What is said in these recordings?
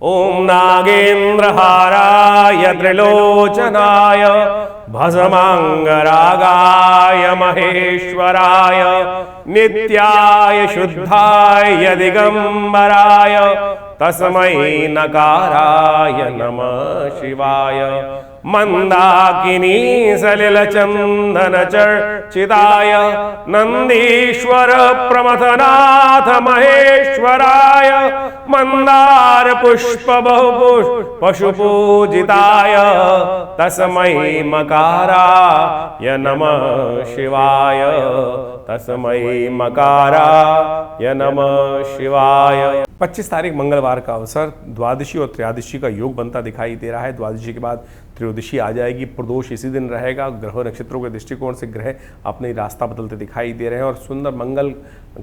ओम नागेन्द्रहाराय त्रिलोचनाय भस्मांगरागाय महेश्वराय नित्याय शुद्धाय दिगंबराय तस्मै नकाराय नमः शिवाय मंदाकिनी सलिलचंदन चर्चिताय नंदीश्वर प्रमथनाथ महेश्वराय मंदार पुष्प बहुपुष्प पशुपूजिताय तस्मै मकाराय नमः शिवाय तस्मै मकाराय नमः शिवाय। 25 तारीख मंगलवार का अवसर द्वादशी और त्रयोदशी का योग बनता दिखाई दे रहा है। द्वादशी के बाद त्रयोदशी आ जाएगी। प्रदोष इसी दिन रहेगा। ग्रह नक्षत्रों के दृष्टिकोण से ग्रह अपने रास्ता बदलते दिखाई दे रहे हैं और सुंदर मंगल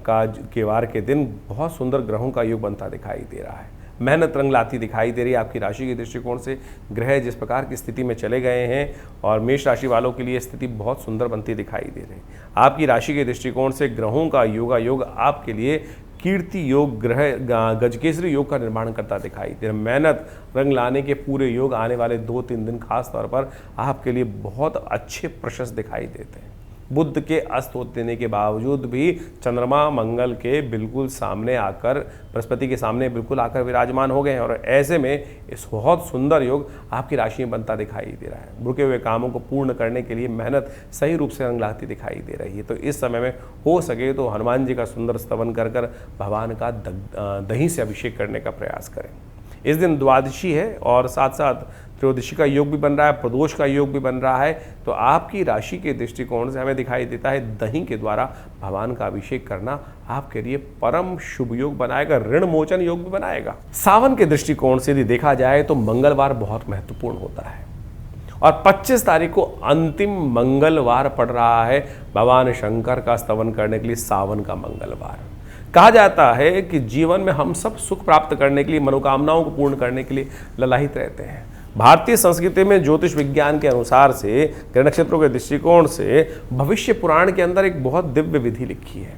का के वार के दिन बहुत सुंदर ग्रहों का योग बनता दिखाई दे रहा है। मेहनत रंग लाती दिखाई दे रही है। आपकी राशि के दृष्टिकोण से ग्रह जिस प्रकार की स्थिति में चले गए हैं और मेष राशि वालों के लिए स्थिति बहुत सुंदर बनती दिखाई दे रही है। आपकी राशि के दृष्टिकोण से ग्रहों का योग आपके लिए कीर्ति योग, ग्रह गजकेसरी योग का निर्माण करता दिखाई दे रहा है। मेहनत रंग लाने के पूरे योग आने वाले 2-3 दिन खास तौर पर आपके लिए बहुत अच्छे प्रशस्त दिखाई देते हैं। बुध के अस्त होने के बावजूद भी चंद्रमा मंगल के बिल्कुल सामने आकर, बृहस्पति के सामने बिल्कुल आकर विराजमान हो गए हैं और ऐसे में इस बहुत सुंदर योग आपकी राशि में बनता दिखाई दे रहा है। रुके हुए कामों को पूर्ण करने के लिए मेहनत सही रूप से रंग लाती दिखाई दे रही है। तो इस समय में हो सके तो हनुमान जी का सुंदर स्तवन कर भगवान का दही से अभिषेक करने का प्रयास करें। इस दिन द्वादशी है और साथ साथ त्रयोदशी का योग भी बन रहा है, प्रदोष का योग भी बन रहा है। तो आपकी राशि के दृष्टिकोण से हमें दिखाई देता है दही के द्वारा भगवान का अभिषेक करना आपके लिए परम शुभ योग बनाएगा, ऋण मोचन योग भी बनाएगा। सावन के दृष्टिकोण से यदि देखा जाए तो मंगलवार बहुत महत्वपूर्ण होता है और 25 तारीख को अंतिम मंगलवार पड़ रहा है भगवान शंकर का स्तवन करने के लिए सावन का मंगलवार। कहा जाता है कि जीवन में हम सब सुख प्राप्त करने के लिए, मनोकामनाओं को पूर्ण करने के लिए ललायित रहते हैं। भारतीय संस्कृति में ज्योतिष विज्ञान के अनुसार से, ग्रह नक्षत्रों के दृष्टिकोण से भविष्य पुराण के अंदर एक बहुत दिव्य विधि लिखी है।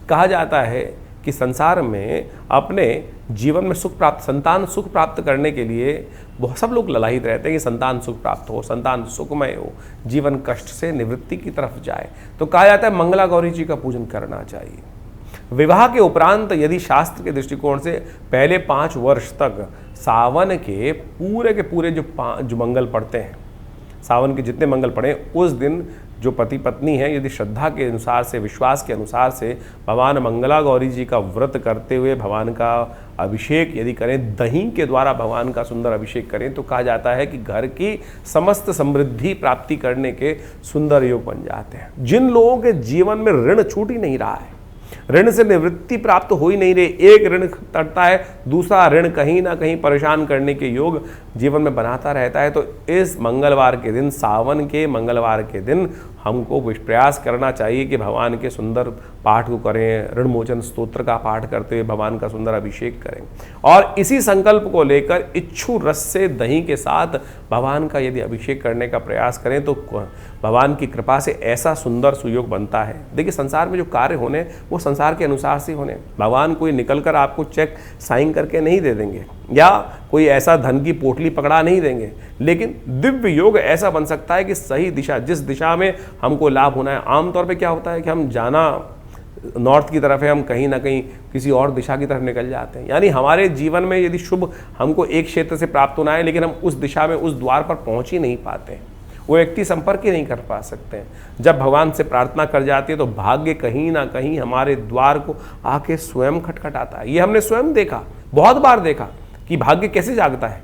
कहा जाता है कि संसार में अपने जीवन में सुख प्राप्त, संतान सुख प्राप्त करने के लिए बहुत सब लोग ललायित रहते हैं कि संतान सुख प्राप्त हो, संतान सुखमय हो, जीवन कष्ट से निवृत्ति की तरफ जाए। तो कहा जाता है मंगला गौरी जी का पूजन करना चाहिए। विवाह के उपरांत यदि शास्त्र के दृष्टिकोण से पहले 5 वर्ष तक सावन के पूरे जो मंगल पड़ते हैं, सावन के जितने मंगल पड़े, उस दिन जो पति पत्नी है यदि श्रद्धा के अनुसार से, विश्वास के अनुसार से भगवान मंगला गौरी जी का व्रत करते हुए भगवान का अभिषेक यदि करें, दही के द्वारा भगवान का सुंदर अभिषेक करें, तो कहा जाता है कि घर की समस्त समृद्धि प्राप्ति करने के सुंदर योग बन जाते हैं। जिन लोगों के जीवन में ऋण छूट ही नहीं रहा है, ऋण से निवृत्ति प्राप्त हो ही नहीं रही, एक ऋण तड़ता है, दूसरा ऋण कहीं ना कहीं परेशान करने के योग जीवन में बनाता रहता है। तो इस मंगलवार के दिन, सावन के मंगलवार के दिन हमको प्रयास करना चाहिए कि भगवान के सुंदर पाठ को करें, ऋण मोचन स्तोत्र का पाठ करते हुए भगवान का सुंदर अभिषेक करें और इसी संकल्प को लेकर इच्छु रस से दही के साथ भगवान का यदि अभिषेक करने का प्रयास करें तो भगवान की कृपा से ऐसा सुंदर सुयोग बनता है। देखिए, संसार में जो कार्य होने वो संसार के अनुसार से होने। भगवान कोई निकल कर आपको चेक साइन करके नहीं दे देंगे या कोई ऐसा धन की पोटली पकड़ा नहीं देंगे, लेकिन दिव्य योग ऐसा बन सकता है कि सही दिशा, जिस दिशा में हमको लाभ होना है। आमतौर पे क्या होता है कि हम जाना नॉर्थ की तरफ है, हम कहीं ना कहीं किसी और दिशा की तरफ निकल जाते हैं। यानी हमारे जीवन में यदि शुभ हमको एक क्षेत्र से प्राप्त होना है, लेकिन हम उस दिशा में, उस द्वार पर पहुंच ही नहीं पाते हैं, वो व्यक्ति संपर्क ही नहीं कर पा सकते हैं। जब भगवान से प्रार्थना कर जाती है तो भाग्य कहीं ना कहीं हमारे द्वार को आके स्वयं खटखटाता है। ये हमने स्वयं देखा, बहुत बार देखा कि भाग्य कैसे जागता है।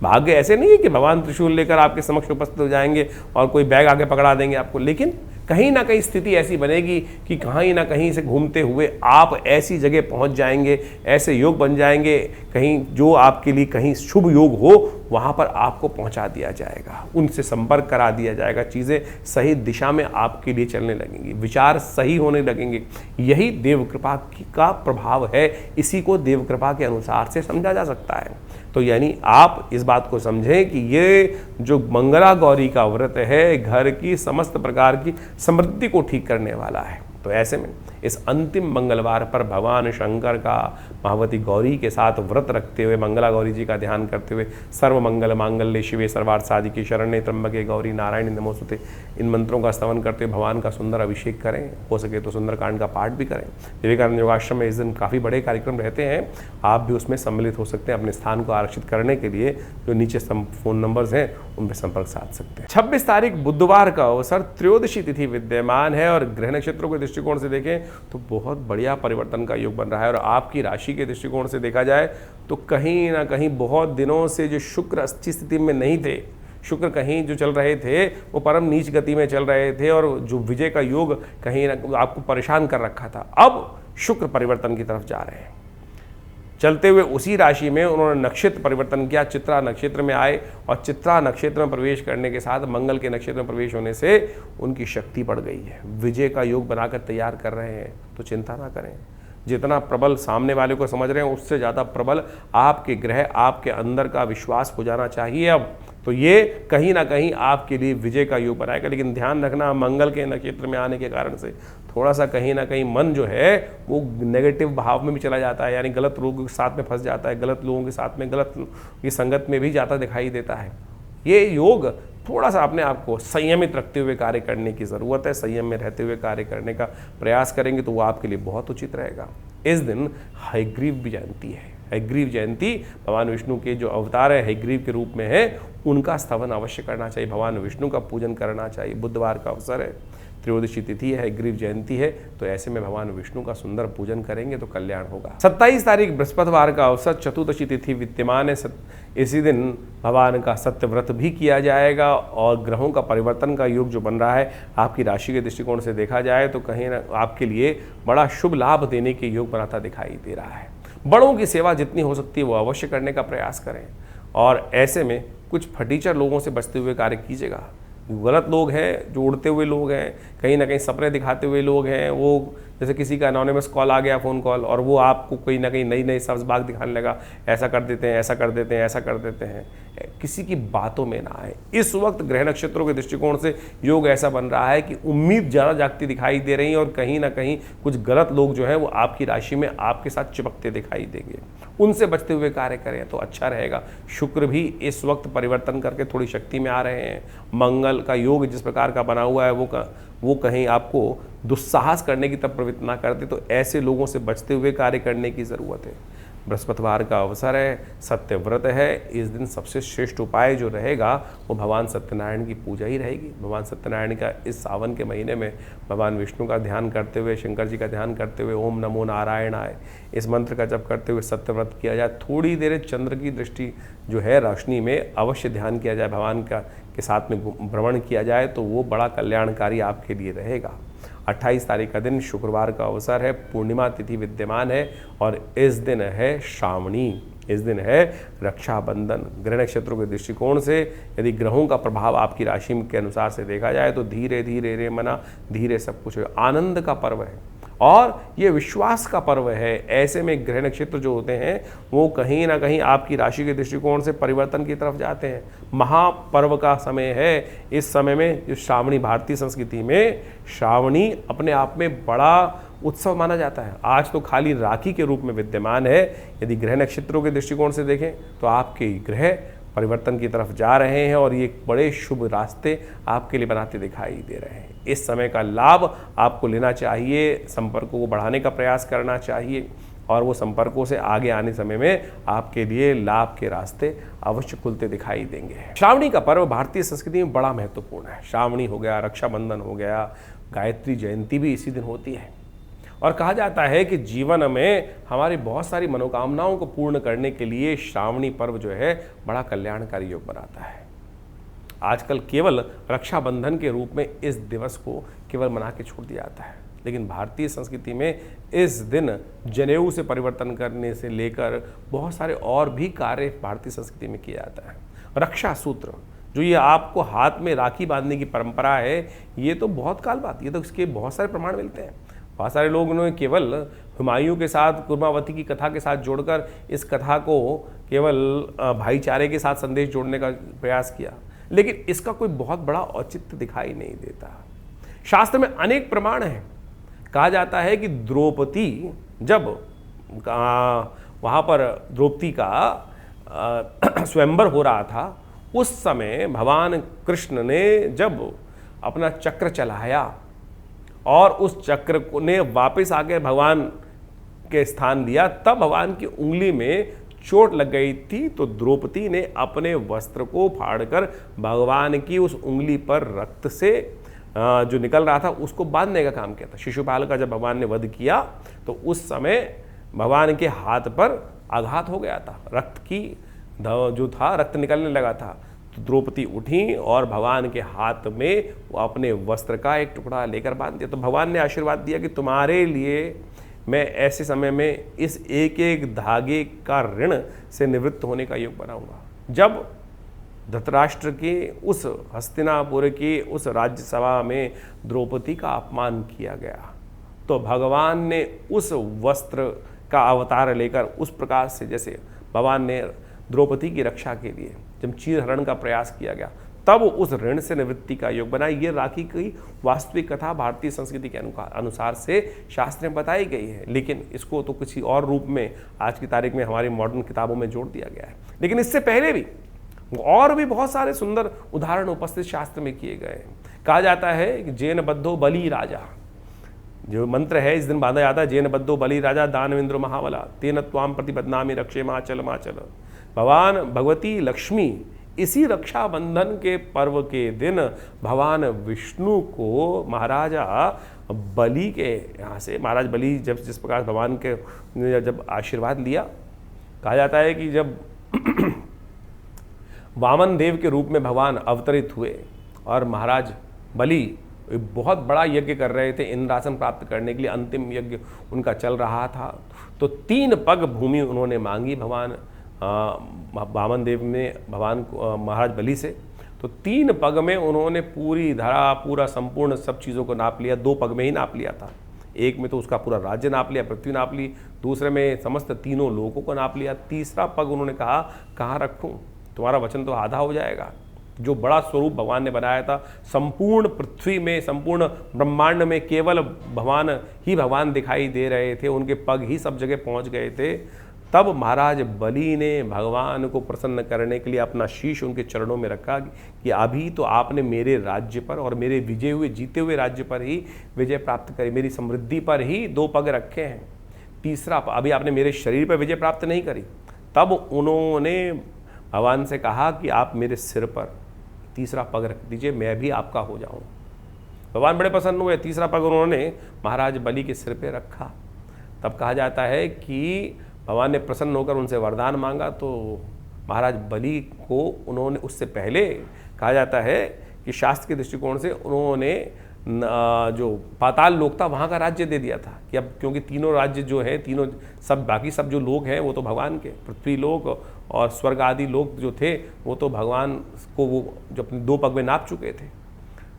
भाग्य ऐसे नहीं है कि भगवान त्रिशूल लेकर आपके समक्ष उपस्थित हो जाएंगे और कोई बैग आगे पकड़ा देंगे आपको, लेकिन कहीं ना कहीं स्थिति ऐसी बनेगी कि कहीं ना कहीं से घूमते हुए आप ऐसी जगह पहुंच जाएंगे, ऐसे योग बन जाएंगे, कहीं जो आपके लिए कहीं शुभ योग हो वहां पर आपको पहुंचा दिया जाएगा, उनसे संपर्क करा दिया जाएगा, चीज़ें सही दिशा में आपके लिए चलने लगेंगी, विचार सही होने लगेंगे। यही देव कृपा का प्रभाव है, इसी को देव कृपा के अनुसार से समझा जा सकता है। तो यानी आप इस बात को समझें कि ये जो मंगला गौरी का व्रत है घर की समस्त प्रकार की समृद्धि को ठीक करने वाला है। तो ऐसे में इस अंतिम मंगलवार पर भगवान शंकर का महावती गौरी के साथ व्रत रखते हुए, मंगला गौरी जी का ध्यान करते हुए, सर्व मंगल मांगल्ये शिवे सर्वार्थ साधिके शरण्ये त्र्यंबके गौरी नारायणी नमोस्तुते, इन मंत्रों का स्तवन करते हुए भगवान का सुंदर अभिषेक करें। हो सके तो सुंदरकांड का पाठ भी करें। विवेकानंद योगाश्रम में इस दिन काफ़ी बड़े कार्यक्रम रहते हैं, आप भी उसमें सम्मिलित हो सकते हैं। अपने स्थान को आरक्षित करने के लिए जो नीचे फ़ोन नंबर्स हैं उन पर संपर्क साध सकते हैं। 26 तारीख बुधवार का अवसर त्रयोदशी तिथि विद्यमान है और ग्रह नक्षत्रों के दृष्टिकोण से देखें तो बहुत बढ़िया परिवर्तन का योग बन रहा है। और आपकी राशि के दृष्टिकोण से देखा जाए तो कहीं ना कहीं बहुत दिनों से जो शुक्र अच्छी स्थिति में नहीं थे, शुक्र कहीं जो चल रहे थे वो परम नीच गति में चल रहे थे और जो विजय का योग कहीं ना आपको परेशान कर रखा था, अब शुक्र परिवर्तन की तरफ जा रहे हैं। चलते हुए उसी राशि में उन्होंने नक्षत्र परिवर्तन किया, चित्रा नक्षत्र में आए और चित्रा नक्षत्र में प्रवेश करने के साथ मंगल के नक्षत्र में प्रवेश होने से उनकी शक्ति बढ़ गई है। विजय का योग बनाकर तैयार कर रहे हैं, तो चिंता ना करें। जितना प्रबल सामने वाले को समझ रहे हैं उससे ज़्यादा प्रबल आपके ग्रह, आपके अंदर का विश्वास हो जाना चाहिए। अब तो ये कहीं ना कहीं आपके लिए विजय का योग बनाएगा। लेकिन ध्यान रखना, मंगल के नक्षत्र में आने के कारण से थोड़ा सा कहीं ना कहीं मन जो है वो नेगेटिव भाव में भी चला जाता है, यानी गलत लोगों के साथ में फंस जाता है, गलत लोगों के साथ में, गलत की संगत में भी जाता दिखाई देता है। ये योग थोड़ा सा अपने आप को संयमित रखते हुए कार्य करने की ज़रूरत है। संयम में रहते हुए कार्य करने का प्रयास करेंगे तो वो आपके लिए बहुत उचित रहेगा। इस दिन हयग्रीव भी जयंती है। हयग्रीव जयंती भगवान विष्णु के जो अवतार है हयग्रीव के रूप में है, उनका स्तवन अवश्य करना चाहिए, भगवान विष्णु का पूजन करना चाहिए। बुधवार का अवसर है, त्रयोदशी तिथि है, हयग्रीव जयंती है, तो ऐसे में भगवान विष्णु का सुंदर पूजन करेंगे तो कल्याण होगा। 27 तारीख बृहस्पतिवार का अवसर, चतुर्दशी तिथि विद्यमान है। इसी दिन भगवान का सत्यव्रत भी किया जाएगा और ग्रहों का परिवर्तन का योग जो बन रहा है आपकी राशि के दृष्टिकोण से देखा जाए तो कहीं ना आपके लिए बड़ा शुभ लाभ देने के योग बनाता दिखाई दे रहा है। बड़ों की सेवा जितनी हो सकती है वो अवश्य करने का प्रयास करें और ऐसे में कुछ फटीचर लोगों से बचते हुए कार्य कीजिएगा। गलत लोग हैं, जो उड़ते हुए लोग हैं, कहीं ना कहीं सपने दिखाते हुए लोग हैं, वो जैसे किसी का एनोनिमस कॉल आ गया, फ़ोन कॉल, और वो आपको कहीं ना कहीं नई नई सब्ज़ बाग दिखाने लगा, ऐसा कर देते हैं, ऐसा कर देते हैं, ऐसा कर देते हैं। किसी की बातों में ना आए। इस वक्त ग्रह नक्षत्रों के दृष्टिकोण से योग ऐसा बन रहा है कि उम्मीद ज़्यादा जागती दिखाई दे रही है और कहीं ना कहीं कुछ गलत लोग जो हैं वो आपकी राशि में आपके साथ चिपकते दिखाई देंगे। उनसे बचते हुए कार्य करें तो अच्छा रहेगा। शुक्र भी इस वक्त परिवर्तन करके थोड़ी शक्ति में आ रहे हैं। मंगल का योग जिस प्रकार का बना हुआ है वो कहीं आपको दुस्साहस करने की तब प्रवृत्ति ना करते, तो ऐसे लोगों से बचते हुए कार्य करने की ज़रूरत है। बृहस्पतिवार का अवसर है, सत्यव्रत है। इस दिन सबसे श्रेष्ठ उपाय जो रहेगा वो भगवान सत्यनारायण की पूजा ही रहेगी। भगवान सत्यनारायण का इस सावन के महीने में भगवान विष्णु का ध्यान करते हुए, शंकर जी का ध्यान करते हुए ओम नमो नारायणाय इस मंत्र का जप करते हुए सत्यव्रत किया जाए। थोड़ी देर चंद्र की दृष्टि जो है रोशनी में अवश्य ध्यान किया जाए, भगवान का के साथ में भ्रमण किया जाए तो वो बड़ा कल्याणकारी आपके लिए रहेगा। 28 तारीख का दिन शुक्रवार का अवसर है, पूर्णिमा तिथि विद्यमान है और इस दिन है श्रावणी, इस दिन है रक्षाबंधन। ग्रह नक्षत्रों के दृष्टिकोण से यदि ग्रहों का प्रभाव आपकी राशि के अनुसार से देखा जाए तो धीरे धीरे रे मना धीरे सब कुछ है। आनंद का पर्व है और ये विश्वास का पर्व है। ऐसे में ग्रह नक्षत्र जो होते हैं वो कहीं ना कहीं आपकी राशि के दृष्टिकोण से परिवर्तन की तरफ जाते हैं। महापर्व का समय है। इस समय में जो श्रावणी, भारतीय संस्कृति में श्रावणी अपने आप में बड़ा उत्सव माना जाता है। आज तो खाली राखी के रूप में विद्यमान है। यदि ग्रह नक्षत्रों के दृष्टिकोण से देखें तो आपके ग्रह परिवर्तन की तरफ जा रहे हैं और ये बड़े शुभ रास्ते आपके लिए बनाते दिखाई दे रहे हैं। इस समय का लाभ आपको लेना चाहिए, संपर्कों को बढ़ाने का प्रयास करना चाहिए और वो संपर्कों से आगे आने समय में आपके लिए लाभ के रास्ते अवश्य खुलते दिखाई देंगे। श्रावणी का पर्व भारतीय संस्कृति में बड़ा महत्वपूर्ण है। श्रावणी हो गया, रक्षाबंधन हो गया, गायत्री जयंती भी इसी दिन होती है और कहा जाता है कि जीवन में हमारी बहुत सारी मनोकामनाओं को पूर्ण करने के लिए श्रावणी पर्व जो है बड़ा कल्याणकारी योग बनाता है। आजकल केवल रक्षाबंधन के रूप में इस दिवस को केवल मना के छोड़ दिया जाता है, लेकिन भारतीय संस्कृति में इस दिन जनेऊ से परिवर्तन करने से लेकर बहुत सारे और भी कार्य भारतीय संस्कृति में किया जाता है। रक्षा सूत्र जो ये आपको हाथ में राखी बांधने की परंपरा है, ये तो बहुत काल बाद, ये तो इसके बहुत सारे प्रमाण मिलते हैं। बहुत सारे लोगों ने केवल हुमायूं के साथ कुर्मावती की कथा के साथ जोड़कर इस कथा को केवल भाईचारे के साथ संदेश जोड़ने का प्रयास किया, लेकिन इसका कोई बहुत बड़ा औचित्य दिखाई नहीं देता। शास्त्र में अनेक प्रमाण हैं। कहा जाता है कि द्रौपदी जब वहाँ पर द्रौपदी का स्वयंवर हो रहा था, उस समय भगवान कृष्ण ने जब अपना चक्र चलाया और उस चक्र ने वापस आके भगवान के स्थान दिया, तब भगवान की उंगली में चोट लग गई थी। तो द्रौपदी ने अपने वस्त्र को फाड़कर भगवान की उस उंगली पर रक्त से जो निकल रहा था उसको बांधने का काम किया था। शिशुपाल का जब भगवान ने वध किया तो उस समय भगवान के हाथ पर आघात हो गया था, रक्त की जो था रक्त निकलने लगा था। तो द्रौपदी उठी और भगवान के हाथ में वो अपने वस्त्र का एक टुकड़ा लेकर बांध दिया। तो भगवान ने आशीर्वाद दिया कि तुम्हारे लिए मैं ऐसे समय में इस एक एक धागे का ऋण से निवृत्त होने का योग बनाऊंगा। जब धृतराष्ट्र के उस हस्तिनापुर के उस राज्यसभा में द्रौपदी का अपमान किया गया, तो भगवान ने उस वस्त्र का अवतार लेकर उस प्रकार से, जैसे भगवान ने द्रौपदी की रक्षा के लिए जब चीरहरण का प्रयास किया गया, तब उस ऋण से निवृत्ति का योग बना। ये राखी की वास्तविक कथा भारतीय संस्कृति के अनुसार से शास्त्र में बताई गई है, लेकिन इसको तो किसी और रूप में आज की तारीख में हमारी मॉडर्न किताबों में जोड़ दिया गया है। लेकिन इससे पहले भी और भी बहुत सारे सुंदर उदाहरण उपस्थित शास्त्र में किए गए हैं। कहा जाता है कि जैन बद्धो बलि राजा, जो मंत्र है इस दिन बांधा जाता है, जैन बद्धो बलि राजा दानवेंद्र महाबला तेन त्वाम प्रतिबदनामि रक्षे माचल माचल। भगवान भगवती लक्ष्मी इसी रक्षाबंधन के पर्व के दिन भगवान विष्णु को महाराजा बलि के यहाँ से, महाराज बलि जब जिस प्रकार भगवान के जब आशीर्वाद लिया, कहा जाता है कि जब वामन देव के रूप में भगवान अवतरित हुए और महाराज बलि बहुत बड़ा यज्ञ कर रहे थे, इंद्रासन प्राप्त करने के लिए अंतिम यज्ञ उनका चल रहा था। तो 3 पग भूमि उन्होंने मांगी भगवान वामन देव ने भगवान महाराज बलि से। तो 3 पग में उन्होंने पूरी धरा, पूरा संपूर्ण सब चीज़ों को नाप लिया। 2 पग में ही नाप लिया था, एक में तो उसका पूरा राज्य नाप लिया, पृथ्वी नाप ली, दूसरे में समस्त तीनों लोगों को नाप लिया। तीसरा पग उन्होंने कहा कहाँ रखूँ, तुम्हारा वचन तो आधा हो जाएगा। जो बड़ा स्वरूप भगवान ने बनाया था, संपूर्ण पृथ्वी में, संपूर्ण ब्रह्मांड में केवल भगवान दिखाई दे रहे थे, उनके पग ही सब जगह पहुंच गए थे। तब महाराज बलि ने भगवान को प्रसन्न करने के लिए अपना शीश उनके चरणों में रखा कि अभी तो आपने मेरे राज्य पर और मेरे विजय हुए जीते हुए राज्य पर ही विजय प्राप्त करी, मेरी समृद्धि पर ही 2 पग रखे हैं, तीसरा अभी आपने मेरे शरीर पर विजय प्राप्त नहीं करी। तब उन्होंने भगवान से कहा कि आप मेरे सिर पर तीसरा पग रख दीजिए, मैं भी आपका हो जाऊं। भगवान बड़े प्रसन्न हुए, तीसरा पग उन्होंने महाराज बलि के सिर पे रखा। तब कहा जाता है कि भगवान ने प्रसन्न होकर उनसे वरदान मांगा, तो महाराज बलि को उन्होंने उससे पहले, कहा जाता है कि शास्त्र के दृष्टिकोण से उन्होंने जो पाताल लोक था वहाँ का राज्य दे दिया था कि अब क्योंकि तीनों राज्य जो है, तीनों सब बाकी सब जो लोग हैं वो तो भगवान के, पृथ्वी लोक और स्वर्ग आदि लोग जो थे वो तो भगवान को वो जो अपने 2 पग में नाप चुके थे।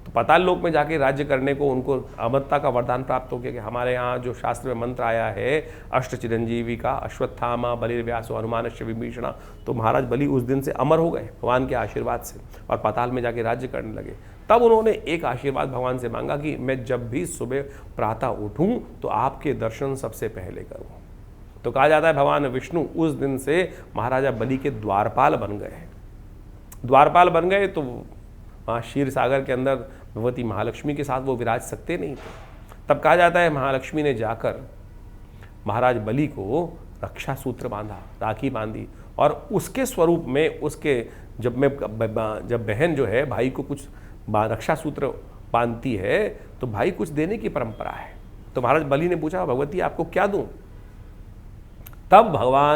तो पाताल लोक में जाके राज्य करने को उनको अमरता का वरदान प्राप्त हो गया कि हमारे यहाँ जो शास्त्र में मंत्र आया है अष्ट चिरंजीवी का, अश्वत्थामा बलिर्व्यासो हनुमानश्च विभीषणा, तो महाराज बलि उस दिन से अमर हो गए भगवान के आशीर्वाद से और पाताल में जाके राज्य करने लगे। तब उन्होंने एक आशीर्वाद भगवान से मांगा कि मैं जब भी सुबह प्रातः उठूं तो आपके दर्शन सबसे पहले करूं। तो कहा जाता है भगवान विष्णु उस दिन से महाराजा बलि के द्वारपाल बन गए। द्वारपाल बन गए तो वहाँ क्षीर सागर के अंदर भगवती महालक्ष्मी के साथ वो विराज सकते नहीं थे। तब कहा जाता है महालक्ष्मी ने जाकर महाराज बलि को रक्षा सूत्र बांधा, राखी बांधी, और उसके स्वरूप में उसके जब बहन जो है भाई को कुछ रक्षा सूत्र बांधती है तो भाई कुछ देने की परंपरा है। तो महाराज बलि ने पूछा भगवती आपको क्या दूं? तब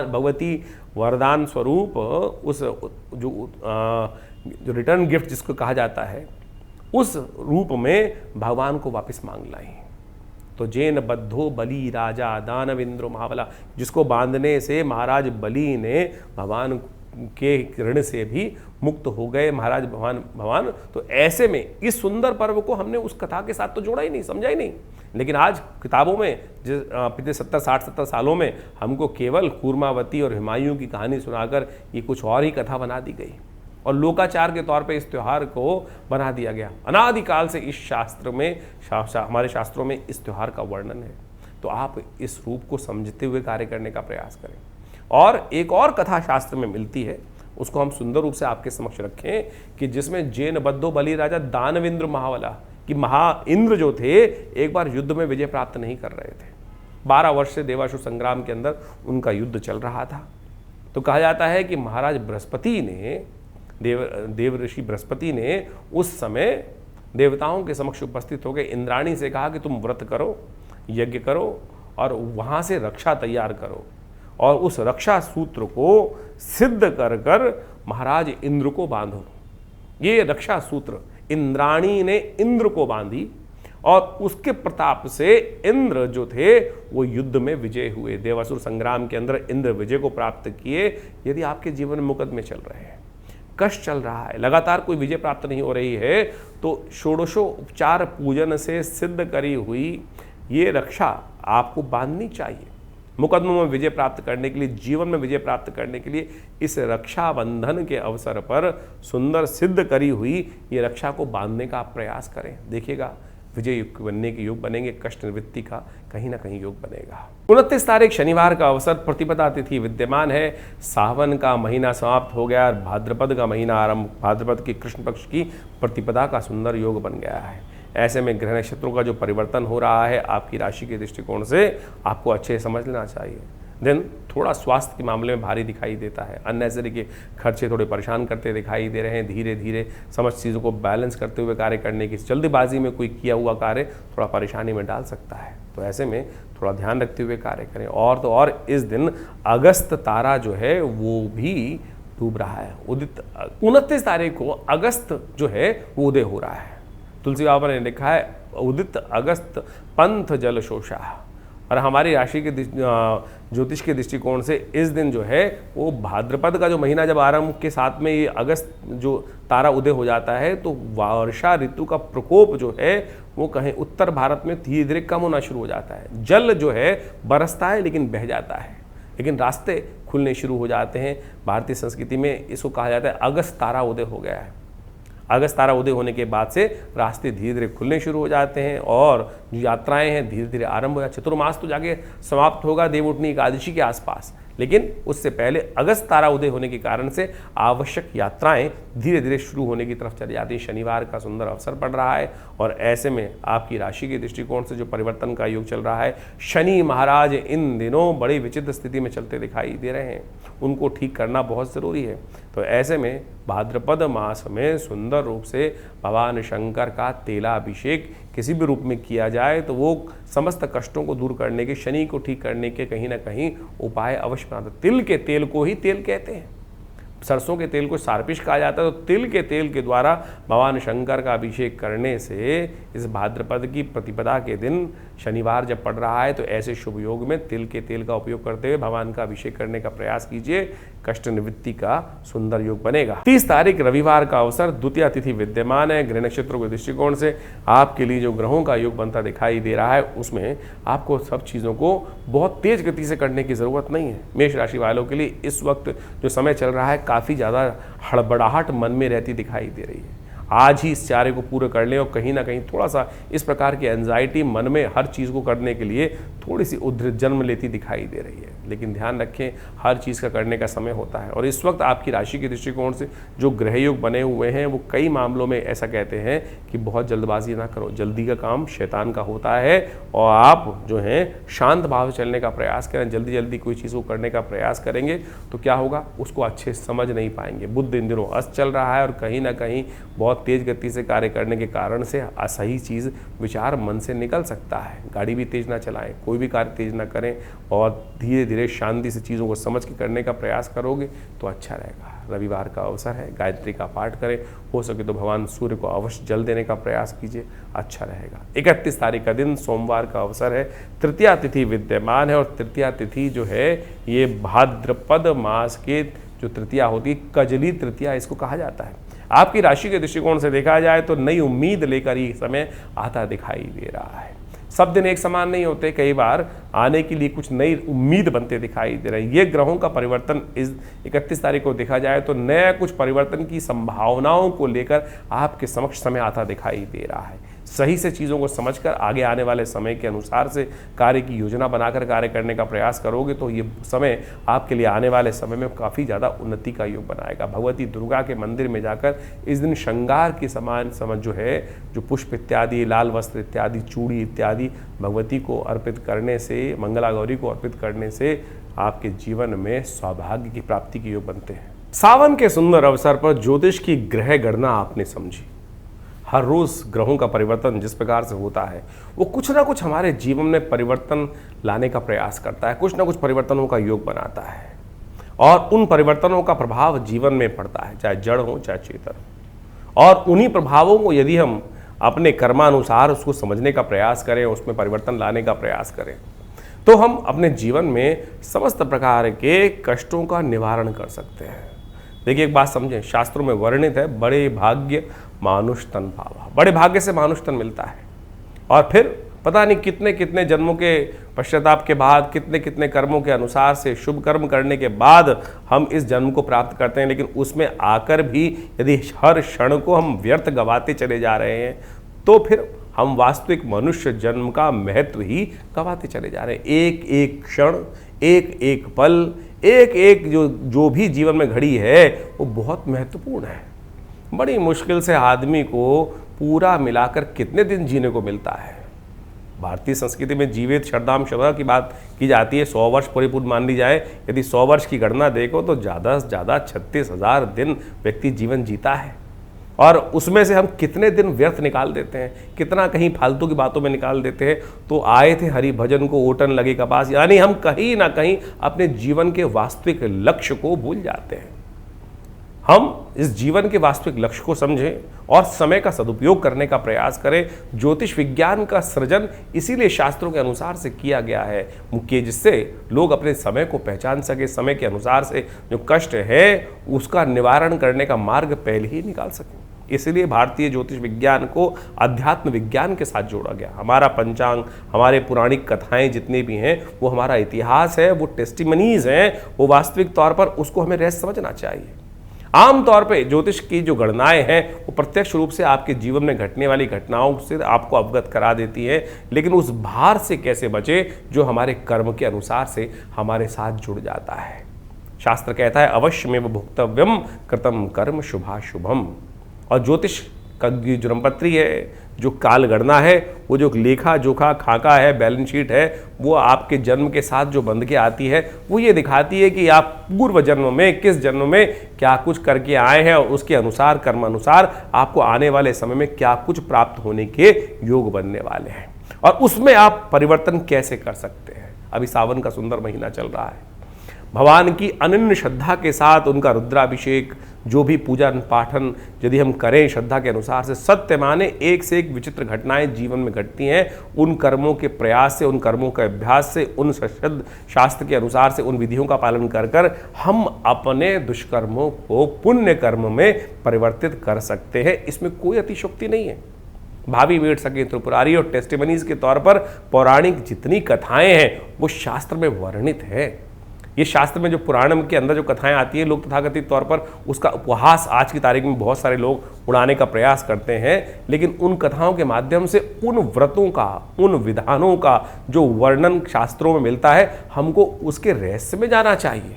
भगवती वरदान स्वरूप उस जो रिटर्न गिफ्ट जिसको कहा जाता है उस रूप में भगवान को वापस मांग लाई। तो जैन बद्धो बलि राजा दानवेंद्र महाबला, जिसको बांधने से महाराज बलि ने भगवान के ऋण से भी मुक्त हो गए महाराज भगवान। तो ऐसे में इस सुंदर पर्व को हमने उस कथा के साथ तो जोड़ा ही नहीं, समझा ही नहीं, लेकिन आज किताबों में पिछले 60-70 सालों में हमको केवल कूर्मावती और हुमायूं की कहानी सुनाकर ये कुछ और ही कथा बना दी गई। और लोकाचार के तौर पे इस त्यौहार को बना दिया गया। अनादिकाल से इस शास्त्र में हमारे शास्त्रों में इस त्यौहार का वर्णन है। तो आप इस रूप को समझते हुए कार्य करने का प्रयास करें। और एक और कथा शास्त्र में मिलती है, उसको हम सुंदर रूप से आपके समक्ष रखें कि जिसमें जैन बद्धो बलि राजा दानवेंद्र महावला कि महा इंद्र जो थे एक बार युद्ध में विजय प्राप्त नहीं कर रहे थे। 12 वर्ष से देवासुर संग्राम के अंदर उनका युद्ध चल रहा था। तो कहा जाता है कि महाराज बृहस्पति ने देव ऋषि बृहस्पति ने उस समय देवताओं के समक्ष उपस्थित होकर इंद्राणी से कहा कि तुम व्रत करो, यज्ञ करो और वहाँ से रक्षा तैयार करो और उस रक्षा सूत्र को सिद्ध कर कर महाराज इंद्र को बांधो। ये रक्षा सूत्र इंद्राणी ने इंद्र को बांधी और उसके प्रताप से इंद्र जो थे वो युद्ध में विजय हुए। देवासुर संग्राम के अंदर इंद्र विजय को प्राप्त किए। यदि आपके जीवन में मुकदमे चल रहे हैं, कष्ट चल रहा है, लगातार कोई विजय प्राप्त नहीं हो रही है, तो षोडशोपचार पूजन से सिद्ध करी हुई ये रक्षा आपको बांधनी चाहिए। मुकदमों में विजय प्राप्त करने के लिए, जीवन में विजय प्राप्त करने के लिए इस रक्षाबंधन के अवसर पर सुंदर सिद्ध करी हुई ये रक्षा को बांधने का आप प्रयास करें। देखिएगा विजय युग बनने के योग बनेंगे, कष्ट निवृत्ति का कहीं ना कहीं योग बनेगा। 29 तारीख शनिवार का अवसर, प्रतिपदा तिथि विद्यमान है। सावन का महीना समाप्त हो गया और भाद्रपद का महीना आरंभ, भाद्रपद की कृष्ण पक्ष की प्रतिपदा का सुंदर योग बन गया है। ऐसे में ग्रह नक्षत्रों का जो परिवर्तन हो रहा है आपकी राशि के दृष्टिकोण से आपको अच्छे समझ लेना चाहिए। दिन थोड़ा स्वास्थ्य के मामले में भारी दिखाई देता है, अननेसेसरी के खर्चे थोड़े परेशान करते दिखाई दे रहे हैं। धीरे धीरे समझ चीज़ों को बैलेंस करते हुए कार्य करने की, जल्दबाजी में कोई किया हुआ कार्य थोड़ा परेशानी में डाल सकता है। तो ऐसे में थोड़ा ध्यान रखते हुए कार्य करें। और तो और इस दिन अगस्त तारा जो है वो भी डूब रहा है। उदित 29 तारीख को अगस्त जो है वो उदय हो रहा है। तुलसी बाबा ने लिखा है उदित अगस्त पंथ जल शोषा। और हमारी राशि के ज्योतिष के दृष्टिकोण से इस दिन जो है वो भाद्रपद का जो महीना जब आरंभ के साथ में ये अगस्त जो तारा उदय हो जाता है तो वर्षा ऋतु का प्रकोप जो है वो कहीं उत्तर भारत में धीरे धीरे कम होना शुरू हो जाता है। जल जो है बरसता है लेकिन बह जाता है, लेकिन रास्ते खुलने शुरू हो जाते हैं। भारतीय संस्कृति में इसको कहा जाता है अगस्त तारा उदय हो गया है। अगस्त तारा उदय होने के बाद से रास्ते धीरे धीरे खुलने शुरू हो जाते हैं और जो यात्राएं हैं धीरे धीरे आरंभ हो जाती। चतुर्मास तो जाके समाप्त होगा देवउठनी एकादशी के आसपास, लेकिन उससे पहले अगस्त तारा उदय होने के कारण से आवश्यक यात्राएं धीरे धीरे शुरू होने की तरफ चली जाती है। शनिवार का सुंदर अवसर पड़ रहा है और ऐसे में आपकी राशि के दृष्टिकोण से जो परिवर्तन का योग चल रहा है, शनि महाराज इन दिनों बड़ी विचित्र स्थिति में चलते दिखाई दे रहे हैं, उनको ठीक करना बहुत ज़रूरी है। तो ऐसे में भाद्रपद मास में सुंदर रूप से भगवान शंकर का तेलाभिषेक किसी भी रूप में किया जाए तो वो समस्त कष्टों को दूर करने के, शनि को ठीक करने के कहीं ना कहीं उपाय अवश्य बनाते। तिल के तेल को ही तेल कहते हैं, सरसों के तेल को सार्पिश कहा जाता है। तो तिल के तेल के द्वारा भगवान शंकर का अभिषेक करने से इस भाद्रपद की प्रतिपदा के दिन शनिवार जब पड़ रहा है तो ऐसे शुभ योग में तिल के तेल का उपयोग करते हुए भगवान का अभिषेक करने का प्रयास कीजिए, कष्ट निवृत्ति का सुंदर योग बनेगा। 30 तारीख रविवार का अवसर, द्वितीया तिथि विद्यमान है। गृह नक्षत्रों के दृष्टिकोण से आपके लिए जो ग्रहों का योग बनता दिखाई दे रहा है उसमें आपको सब चीज़ों को बहुत तेज गति से करने की ज़रूरत नहीं है। मेष राशि वालों के लिए इस वक्त जो समय चल रहा है काफ़ी ज़्यादा हड़बड़ाहट मन में रहती दिखाई दे रही है। आज ही इस कार्य को पूरा कर लें और कहीं ना कहीं थोड़ा सा इस प्रकार की एंजाइटी मन में हर चीज़ को करने के लिए थोड़ी सी उद्धृत जन्म लेती दिखाई दे रही है। लेकिन ध्यान रखें हर चीज़ का करने का समय होता है। और इस वक्त आपकी राशि के दृष्टिकोण से जो ग्रह योग बने हुए हैं वो कई मामलों में ऐसा कहते हैं कि बहुत जल्दबाजी ना करो, जल्दी का काम शैतान का होता है और आप जो हैं शांत भाव से चलने का प्रयास करें। जल्दी जल्दी कोई चीज़ को करने का प्रयास करेंगे तो क्या होगा, उसको अच्छे से समझ नहीं पाएंगे। बुध इन दिनों अस्त चल रहा है और कहीं ना कहीं बहुत तेज गति से कार्य करने के कारण से असही चीज़ विचार मन से निकल सकता है। गाड़ी भी तेज ना चलाएं, कोई भी कार्य तेज ना करें और धीरे धीरे शांति से चीज़ों को समझ के करने का प्रयास करोगे तो अच्छा रहेगा। रविवार का अवसर है, गायत्री का पाठ करें, हो सके तो भगवान सूर्य को अवश्य जल देने का प्रयास कीजिए, अच्छा रहेगा। 31 तारीख का दिन सोमवार का अवसर है, तृतीया तिथि विद्यमान है और तृतीया तिथि जो है ये भाद्रपद मास के जो तृतीया होती है, कजली तृतीया इसको कहा जाता है। आपकी राशि के दृष्टिकोण से देखा जाए तो नई उम्मीद लेकर ये समय आता दिखाई दे रहा है। सब दिन एक समान नहीं होते, कई बार आने के लिए कुछ नई उम्मीद बनते दिखाई दे रही है। ये ग्रहों का परिवर्तन इस 31 तारीख को देखा जाए तो नया कुछ परिवर्तन की संभावनाओं को लेकर आपके समक्ष समय आता दिखाई दे रहा है। सही से चीज़ों को समझकर आगे आने वाले समय के अनुसार से कार्य की योजना बनाकर कार्य करने का प्रयास करोगे तो ये समय आपके लिए आने वाले समय में काफ़ी ज़्यादा उन्नति का योग बनाएगा। भगवती दुर्गा के मंदिर में जाकर इस दिन श्रृंगार की समान समझ जो है, जो पुष्प इत्यादि, लाल वस्त्र इत्यादि, चूड़ी इत्यादि भगवती को अर्पित करने से, मंगला गौरी को अर्पित करने से आपके जीवन में सौभाग्य की प्राप्ति के योग बनते हैं। सावन के सुंदर अवसर पर ज्योतिष की ग्रह गणना आपने समझी। हर रोज ग्रहों का परिवर्तन जिस प्रकार से होता है वो कुछ ना कुछ हमारे जीवन में परिवर्तन लाने का प्रयास करता है, कुछ ना कुछ परिवर्तनों का योग बनाता है और उन परिवर्तनों का प्रभाव जीवन में पड़ता है, चाहे जड़ हो चाहे चेतन। और उन्हीं प्रभावों को यदि हम अपने कर्मानुसार उसको समझने का प्रयास करें, उसमें परिवर्तन लाने का प्रयास करें, तो हम अपने जीवन में समस्त प्रकार के कष्टों का निवारण कर सकते हैं। देखिए, एक बात समझें, शास्त्रों में वर्णित है, बड़े भाग्य मानुष तन पावा। बड़े भाग्य से मानुष तन मिलता है और फिर पता नहीं कितने कितने जन्मों के पश्चाताप के बाद, कितने कितने कर्मों के अनुसार से, शुभ कर्म करने के बाद हम इस जन्म को प्राप्त करते हैं। लेकिन उसमें आकर भी यदि हर क्षण को हम व्यर्थ गवाते चले जा रहे हैं तो फिर हम वास्तविक मनुष्य जन्म का महत्व ही गवाते चले जा रहे हैं। एक एक क्षण, एक एक पल, एक एक जो भी जीवन में घड़ी है वो बहुत महत्वपूर्ण है। बड़ी मुश्किल से आदमी को पूरा मिलाकर कितने दिन जीने को मिलता है। भारतीय संस्कृति में जीवित शरदाम शबा की बात की जाती है, 100 वर्ष परिपूर्ण मान ली जाए। यदि 100 वर्ष की गणना देखो तो ज़्यादा से ज़्यादा 36,000 दिन व्यक्ति जीवन जीता है और उसमें से हम कितने दिन व्यर्थ निकाल देते हैं, कितना कहीं फालतू की बातों में निकाल देते हैं। तो आए थे हरि भजन को ओटन लगे कपास, यानी हम कहीं ना कहीं अपने जीवन के वास्तविक लक्ष्य को भूल जाते हैं। हम इस जीवन के वास्तविक लक्ष्य को समझें और समय का सदुपयोग करने का प्रयास करें। ज्योतिष विज्ञान का सृजन इसीलिए शास्त्रों के अनुसार से किया गया है मुख्य, जिससे लोग अपने समय को पहचान सके, समय के अनुसार से जो कष्ट है उसका निवारण करने का मार्ग पहले ही निकाल सकें। इसलिए भारतीय ज्योतिष विज्ञान को अध्यात्म विज्ञान के साथ जोड़ा गया। हमारा पंचांग, हमारे पौराणिक कथाएं जितनी भी हैं वो हमारा इतिहास है, वो टेस्टिमनीज हैं, वो वास्तविक तौर पर उसको हमें रहस्य समझना चाहिए। आमतौर पे ज्योतिष की जो गणनाएं हैं वो प्रत्यक्ष रूप से आपके जीवन में घटने वाली घटनाओं से आपको अवगत करा देती है, लेकिन उस भार से कैसे बचे जो हमारे कर्म के अनुसार से हमारे साथ जुड़ जाता है। शास्त्र कहता है अवश्यमेव भुक्तव्यम कृतम कर्म शुभाशुभम। और ज्योतिष का जो जन्मपत्री है, जो काल गणना है, वो जो लेखा जोखा खाका है, बैलेंस शीट है, वो आपके जन्म के साथ जो बंध के आती है वो ये दिखाती है कि आप पूर्व जन्म में, किस जन्म में क्या कुछ करके आए हैं और उसके अनुसार, कर्मानुसार आपको आने वाले समय में क्या कुछ प्राप्त होने के योग बनने वाले हैं और उसमें आप परिवर्तन कैसे कर सकते हैं। अभी सावन का सुंदर महीना चल रहा है, भगवान की अनन्य श्रद्धा के साथ उनका रुद्राभिषेक, जो भी पूजन पाठन यदि हम करें श्रद्धा के अनुसार से, सत्य माने एक से एक विचित्र घटनाएं जीवन में घटती हैं। उन कर्मों के प्रयास से, उन कर्मों के अभ्यास से, उन शास्त्र के अनुसार से, उन विधियों का पालन कर कर हम अपने दुष्कर्मों को पुण्य कर्म में परिवर्तित कर सकते हैं। इसमें कोई अतिशयोक्ति नहीं है। भावी वेद सके त्रिपुरारी और टेस्टिमनीज के तौर पर पौराणिक जितनी कथाएं हैं वो शास्त्र में वर्णित है। ये शास्त्र में जो पुराणम के अंदर जो कथाएं आती हैं, लोग तथाकथित तौर पर उसका उपहास आज की तारीख में बहुत सारे लोग उड़ाने का प्रयास करते हैं, लेकिन उन कथाओं के माध्यम से उन व्रतों का, उन विधानों का जो वर्णन शास्त्रों में मिलता है, हमको उसके रहस्य में जाना चाहिए।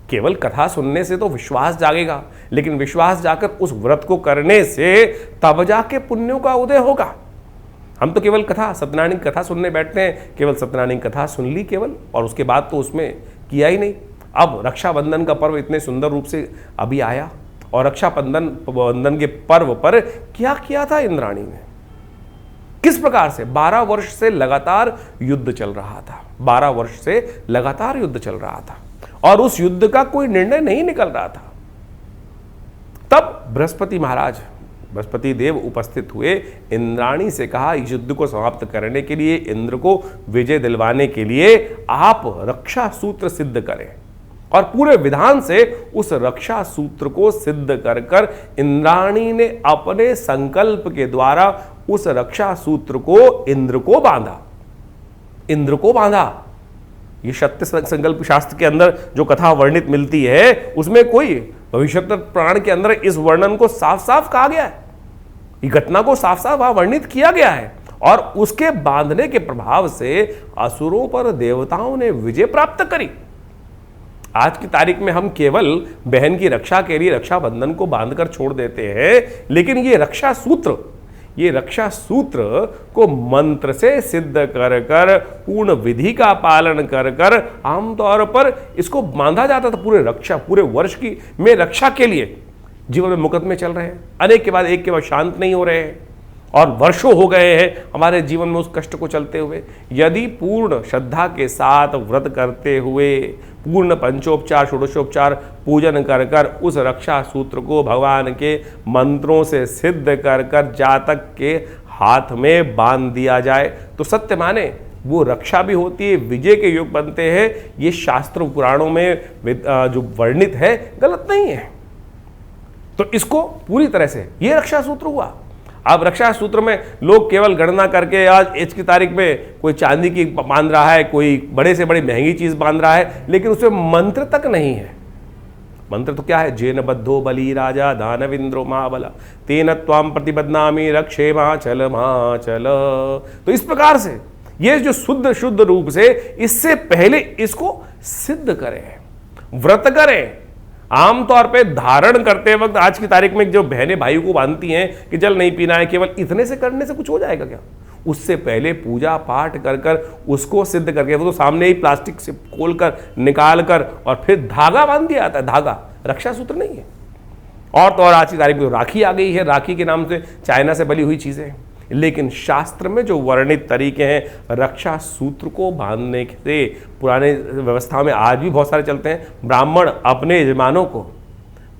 केवल कथा सुनने से तो विश्वास जागेगा, लेकिन विश्वास जाकर उस व्रत को करने से तब जाके पुण्यों का उदय होगा। हम तो केवल कथा, सत्यनारायण की कथा सुनने बैठते हैं, केवल सत्यनारायण की कथा सुन ली केवल, और उसके बाद तो उसमें किया ही नहीं। अब रक्षाबंधन का पर्व इतने सुंदर रूप से अभी आया और रक्षाबंधन के पर्व पर क्या किया था इंद्राणी ने, किस प्रकार से 12 वर्ष से लगातार युद्ध चल रहा था, 12 वर्ष से लगातार युद्ध चल रहा था और उस युद्ध का कोई निर्णय नहीं निकल रहा था। तब बृहस्पति देव उपस्थित हुए, इंद्राणी से कहा इस युद्ध को समाप्त करने के लिए, इंद्र को विजय दिलवाने के लिए आप रक्षा सूत्र सिद्ध करें। और पूरे विधान से उस रक्षा सूत्र को सिद्ध कर कर इंद्राणी ने अपने संकल्प के द्वारा उस रक्षा सूत्र को इंद्र को बांधा। इंद्र को बांधा। ये सत्य संकल्प शास्त्र के अंदर जो कथा वर्णित मिलती है उसमें कोई भविष्योत्तर पुराण के अंदर इस वर्णन को साफ साफ कहा गया है, ये घटना को साफ साफ वहां वर्णित किया गया है। और उसके बांधने के प्रभाव से असुरों पर देवताओं ने विजय प्राप्त करी। आज की तारीख में हम केवल बहन की रक्षा के लिए रक्षाबंधन को बांधकर छोड़ देते हैं, लेकिन ये रक्षा सूत्र को मंत्र से सिद्ध कर कर, पूर्ण विधि का पालन कर कर आमतौर पर इसको बांधा जाता था पूरे वर्ष की में रक्षा के लिए। जीवन में मुकदमे चल रहे हैं, अनेक के बाद एक के बाद शांत नहीं हो रहे हैं और वर्षों हो गए हैं हमारे जीवन में उस कष्ट को चलते हुए। यदि पूर्ण श्रद्धा के साथ व्रत करते हुए, पूर्ण पंचोपचार षोडशोपचार पूजन कर कर उस रक्षा सूत्र को भगवान के मंत्रों से सिद्ध कर कर जातक के हाथ में बांध दिया जाए तो सत्य माने वो रक्षा भी होती है, विजय के योग बनते हैं। ये शास्त्र पुराणों में जो वर्णित है गलत नहीं है। तो इसको पूरी तरह से ये रक्षा सूत्र हुआ। अब रक्षा सूत्र में लोग केवल गणना करके आज की तारीख में कोई चांदी की बांध रहा है, कोई बड़े से बड़ी महंगी चीज बांध रहा है, लेकिन उसमें मंत्र तक नहीं है। मंत्र तो क्या है? जेन बद्धो बली राजा दानविंद्रो महाबला तेन त्वाम प्रतिबद्धनामि रक्षे माचल माचल। तो इस प्रकार से ये जो शुद्ध रूप से इससे पहले इसको सिद्ध करें, व्रत करें। आमतौर पे धारण करते वक्त आज की तारीख में जो बहनें भाई को बांधती हैं कि जल नहीं पीना है, केवल इतने से करने से कुछ हो जाएगा क्या? उससे पहले पूजा पाठ कर कर उसको सिद्ध करके, वो तो सामने ही प्लास्टिक से खोल कर निकाल कर और फिर धागा बांध दिया जाता है। धागा रक्षा सूत्र नहीं है। और तो और आज की तारीख में राखी आ गई है, राखी के नाम से चाइना से बनी हुई चीजें। लेकिन शास्त्र में जो वर्णित तरीके हैं रक्षा सूत्र को बांधने से, पुराने व्यवस्था में आज भी बहुत सारे चलते हैं। ब्राह्मण अपने यजमानों को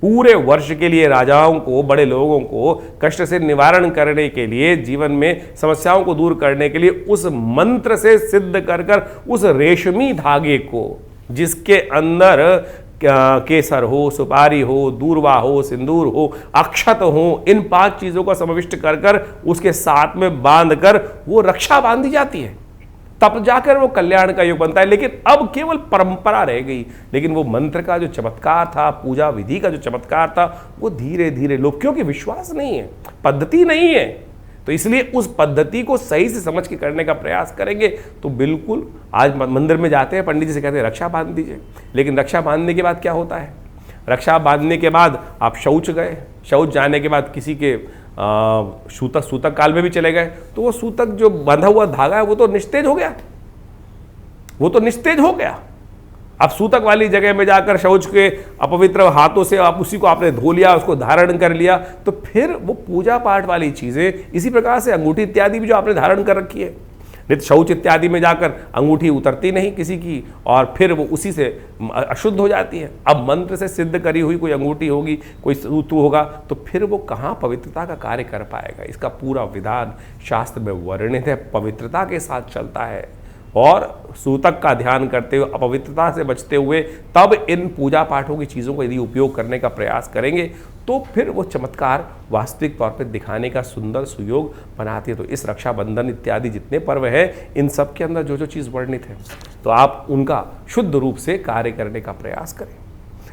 पूरे वर्ष के लिए, राजाओं को, बड़े लोगों को कष्ट से निवारण करने के लिए, जीवन में समस्याओं को दूर करने के लिए उस मंत्र से सिद्ध कर कर उस रेशमी धागे को, जिसके अंदर केसर हो, सुपारी हो, दूर्वा हो, सिंदूर हो, अक्षत हो, इन 5 चीजों का समाविष्ट कर कर उसके साथ में बांध कर वो रक्षा बांधी जाती है, तब जाकर वो कल्याण का योग बनता है। लेकिन अब केवल परंपरा रह गई, लेकिन वो मंत्र का जो चमत्कार था, पूजा विधि का जो चमत्कार था, वो धीरे धीरे लोग, क्योंकि विश्वास नहीं है, पद्धति नहीं है, तो इसलिए उस पद्धति को सही से समझ के करने का प्रयास करेंगे तो बिल्कुल। आज मंदिर में जाते हैं, पंडित जी से कहते हैं रक्षा बांध दीजिए, लेकिन रक्षा बांधने के बाद क्या होता है? रक्षा बांधने के बाद आप शौच गए, शौच जाने के बाद किसी के सूतक काल में भी चले गए, तो वो सूतक जो बंधा हुआ धागा है वो तो निस्तेज हो गया, अब सूतक वाली जगह में जाकर शौच के अपवित्र हाथों से आप उसी को आपने धो लिया, उसको धारण कर लिया, तो फिर वो पूजा पाठ वाली चीजें, इसी प्रकार से अंगूठी इत्यादि भी जो आपने धारण कर रखी है, नित्य शौच इत्यादि में जाकर अंगूठी उतरती नहीं किसी की, और फिर वो उसी से अशुद्ध हो जाती है। अब मंत्र से सिद्ध करी हुई कोई अंगूठी होगी, कोई सूत्र होगा, तो फिर वो कहाँ पवित्रता का कार्य कर पाएगा? इसका पूरा विधान शास्त्र में वर्णित है, पवित्रता के साथ चलता है और सूतक का ध्यान करते हुए, अपवित्रता से बचते हुए तब इन पूजा पाठों की चीज़ों को यदि उपयोग करने का प्रयास करेंगे तो फिर वो चमत्कार वास्तविक तौर पर दिखाने का सुंदर सुयोग बनाती है। तो इस रक्षाबंधन इत्यादि जितने पर्व हैं, इन सब के अंदर जो जो चीज़ वर्णित है, तो आप उनका शुद्ध रूप से कार्य करने का प्रयास करें।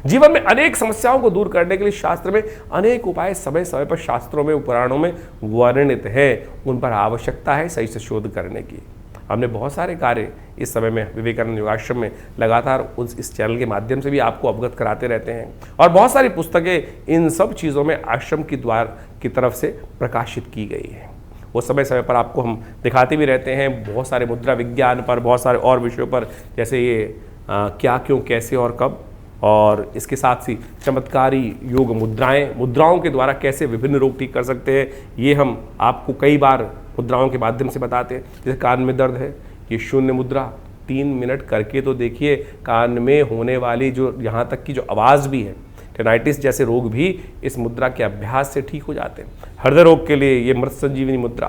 जीवन में अनेक समस्याओं को दूर करने के लिए शास्त्र में अनेक उपाय समय समय पर शास्त्रों में, पुराणों में वर्णित है, उन पर आवश्यकता है सही से शोध करने की। हमने बहुत सारे कार्य इस समय में विवेकानंद योगाश्रम में लगातार इस चैनल के माध्यम से भी आपको अवगत कराते रहते हैं, और बहुत सारी पुस्तकें इन सब चीज़ों में आश्रम की द्वार की तरफ से प्रकाशित की गई है। वो समय समय पर आपको हम दिखाते भी रहते हैं, बहुत सारे मुद्रा विज्ञान पर, बहुत सारे और विषयों पर, जैसे ये क्या, क्यों, कैसे और कब, और इसके साथ ही चमत्कारी योग मुद्राओं के द्वारा कैसे विभिन्न रोग ठीक कर सकते हैं, ये हम आपको कई बार मुद्राओं के माध्यम से बताते हैं। जैसे कान में दर्द है, ये शून्य मुद्रा 3 मिनट करके तो देखिए, कान में होने वाली जो यहाँ तक की जो आवाज़ भी है, टेनाइटिस जैसे रोग भी इस मुद्रा के अभ्यास से ठीक हो जाते हैं। हृदय रोग के लिए ये मृत संजीवनी मुद्रा,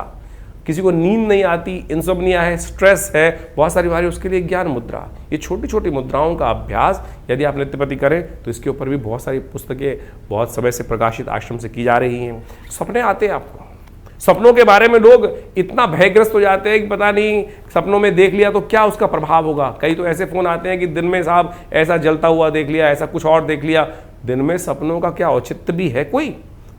किसी को नींद नहीं आती, इंसोम्निया है, स्ट्रेस है, बहुत सारी बीमारी, उसके लिए ज्ञान मुद्रा। ये छोटी छोटी मुद्राओं का अभ्यास यदि आप नित्यपति करें तो इसके ऊपर भी बहुत सारी पुस्तकें बहुत समय से प्रकाशित आश्रम से की जा रही हैं। सपने आते हैं आपको, सपनों के बारे में लोग इतना भयग्रस्त हो जाते हैं कि पता नहीं सपनों में देख लिया तो क्या उसका प्रभाव होगा। कई तो ऐसे फोन आते हैं कि दिन में साहब ऐसा जलता हुआ देख लिया, ऐसा कुछ और देख लिया। दिन में सपनों का क्या औचित्य भी है कोई?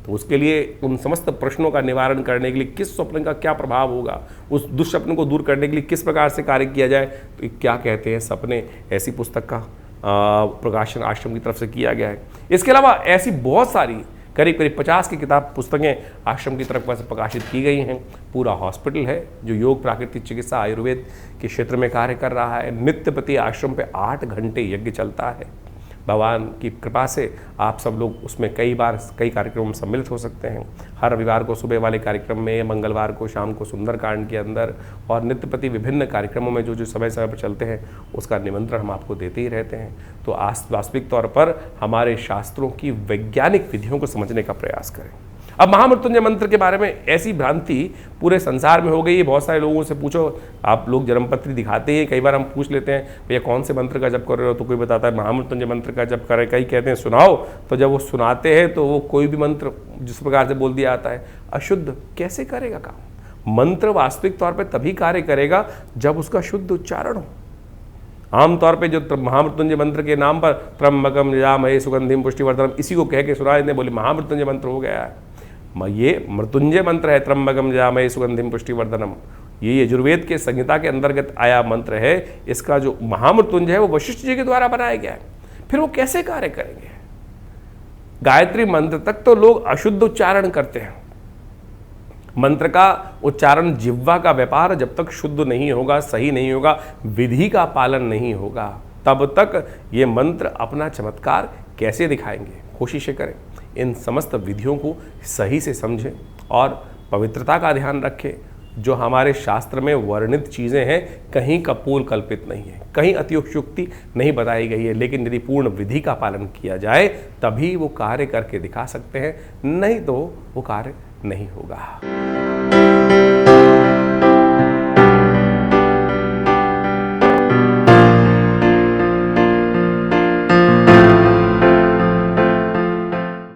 तो उसके लिए उन समस्त प्रश्नों का निवारण करने के लिए किस स्वप्न का क्या प्रभाव होगा, उस दुष्स्वप्न को दूर करने के लिए किस प्रकार से कार्य किया जाए, तो क्या कहते हैं सपने, ऐसी पुस्तक का प्रकाशन आश्रम की तरफ से किया गया है। इसके अलावा ऐसी बहुत सारी करीब करीब 50 की किताब पुस्तकें आश्रम की तरफ से प्रकाशित की गई हैं। पूरा हॉस्पिटल है जो योग, प्राकृतिक चिकित्सा, आयुर्वेद के क्षेत्र में कार्य कर रहा है। नित्य प्रति आश्रम पे 8 घंटे यज्ञ चलता है। भगवान की कृपा से आप सब लोग उसमें कई कार्यक्रमों में सम्मिलित हो सकते हैं। हर रविवार को सुबह वाले कार्यक्रम में, मंगलवार को शाम को सुंदरकांड के अंदर, और नित्य प्रति विभिन्न कार्यक्रमों में जो समय समय पर चलते हैं उसका निमंत्रण हम आपको देते ही रहते हैं। तो वास्तविक तौर पर हमारे शास्त्रों की वैज्ञानिक विधियों को समझने का प्रयास करें। अब महामृत्युंजय मंत्र के बारे में ऐसी भ्रांति पूरे संसार में हो गई है। बहुत सारे लोगों से पूछो, आप लोग जन्मपत्री दिखाते हैं, कई बार हम पूछ लेते हैं भैया कौन से मंत्र का जप कर रहे हो, तो कोई बताता है महामृत्युंजय मंत्र का जप करें, कई कहते हैं सुनाओ। तो जब वो सुनाते हैं तो वो कोई भी मंत्र जिस प्रकार से बोल दिया जाता है अशुद्ध, कैसे करेगा काम? मंत्र वास्तविक तौर पर तभी कार्य करेगा जब उसका शुद्ध उच्चारण हो। आमतौर पे जो महामृत्युंजय मंत्र के नाम पर त्र्यंबकम यजामहे सुगंधिम पुष्टिवर्धनम, इसी को कह के सुना देते, बोले महामृत्युंजय मंत्र हो गया है। ये मृत्युंजय मंत्र है, त्र्यंबकम यजामहे सुगंधिम पुष्टिवर्धनम। ये यजुर्वेद के संहिता के अंतर्गत आया मंत्र है। इसका जो महामृत्युंजय है वो वशिष्ठ जी के द्वारा बनाया गया है। फिर वो कैसे कार्य करेंगे? गायत्री मंत्र तक तो लोग अशुद्ध उच्चारण करते हैं। मंत्र का उच्चारण, जिह्वा का व्यापार जब तक शुद्ध नहीं होगा, सही नहीं होगा, विधि का पालन नहीं होगा, तब तक ये मंत्र अपना चमत्कार कैसे दिखाएंगे? कोशिशें करें इन समस्त विधियों को सही से समझें और पवित्रता का ध्यान रखें। जो हमारे शास्त्र में वर्णित चीज़ें हैं कहीं कपूल कल्पित नहीं है, कहीं अतिशयोक्ति नहीं बताई गई है, लेकिन यदि पूर्ण विधि का पालन किया जाए तभी वो कार्य करके दिखा सकते हैं, नहीं तो वो कार्य नहीं होगा।